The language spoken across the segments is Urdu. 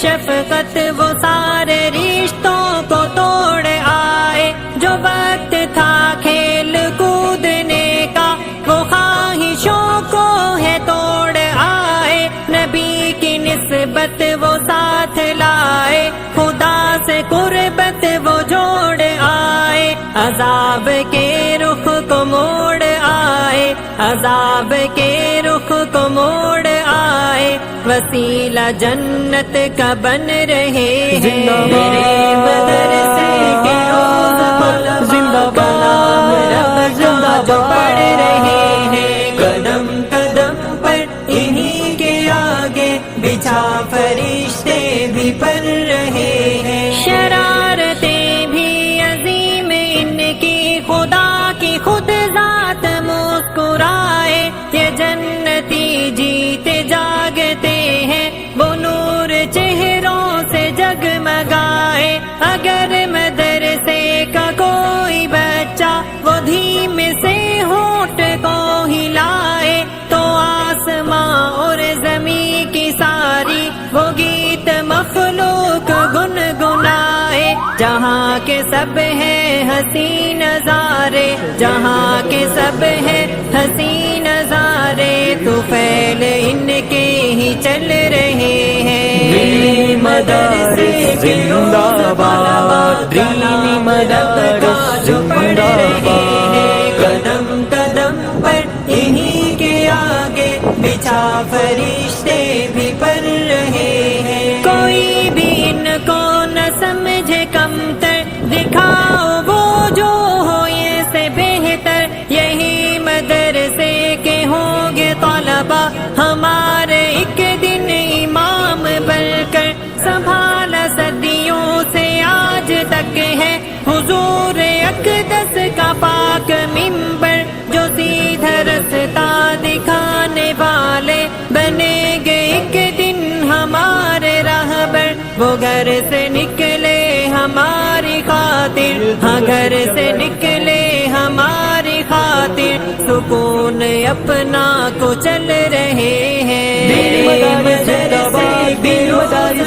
شفقت وہ سارے رشتوں کو توڑ آئے، جو وقت تھا کھیل کودنے کا وہ خواہشوں کو ہے توڑ آئے، نبی کی نسبت وہ ساتھ لائے، خدا سے قربت وہ جوڑ آئے، عذاب کے رخ کو موڑ آئے، عذاب کے رخ کو موڑ آئے، وسیلہ جنت کا بن رہے ہیں، میرے مدرسے کے روز طلباء کلام رب کا جو پڑھ رہے ہیں، قدم قدم پر انہی کے آگے بچھا فرشتے بھی پڑھ رہے ہیں، شرارتیں بھی عظیم ان کی، خدا کی خود ذات مسکرائے، یہ جنتی جیتے جاگتے ہیں، وہ نور چہروں سے جگمگائے، اگر مدرسے کا کوئی بچہ وہ دھیم سے ہونٹ کو ہلائے، تو آسماں اور زمین کی ساری وہ گیت مخلوق گنگنائے، جہاں کے سب ہیں حسین نظارے، جہاں کے سب ہیں حسین نظارے، تو پھیل ان کے ہی چل رہے ہیں، دینی مدارس زندہ باد، دینی مدارس زندہ باد، قدم قدم پر انہی کے آگے بچھا فرشتے بھی پڑھ رہے ہیں، کوئی بھی ان کو نہ سمجھے کمتر، دکھاؤ وہ جو ہو یہ سے بہتر، یہی مدرسے کے ہوں گے طلباء، ہمارے ایک دن امام بن کر، سنبھالا صدیوں سے آج تک ہے حضور اقدس کا پاک منبر، جو سیدھا رستہ دکھانے والے بنیں گے ایک دن ہمارے راہبر، وہ گھر سے نکلے ہماری خاطر، ہاں گھر سے نکلے ہماری خاطر، سکون اپنا کو چل رہے ہیں، دینی مدارس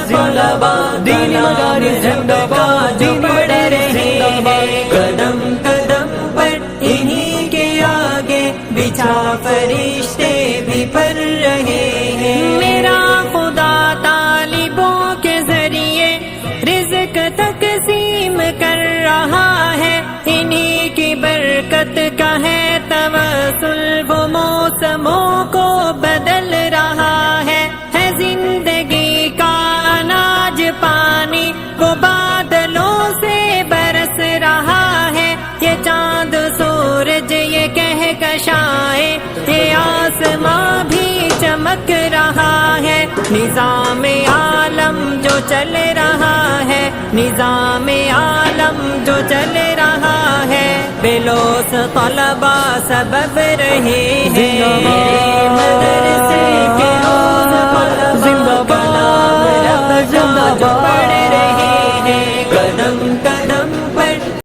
زندہ باد، دینی مدارس زندہ باد، جو پڑھ رہے ہیں، قدم قدم پر انہی کے آگے بچھا فرشتے بھی پڑھ رہے ہیں، میرا خدا طالبوں کے ذریعے رزق تقسیم کر رہا ہے، انہی کی برکت کا ہے توسل، وہ موسموں کو بدل رہا ہے زندگی کا اناج پانی، وہ بادلوں سے برس رہا ہے، یہ چاند سورج یہ کہکشائیں، یہ آسماں بھی چمک رہا ہے، نظام عالم جو چل رہا ہے، نظام عالم جو چل رہا ہے، بے لوث طلباء سبب رہے ہیں، میرے مدرسے کے روز طلباء کلام رب کا جو پڑھ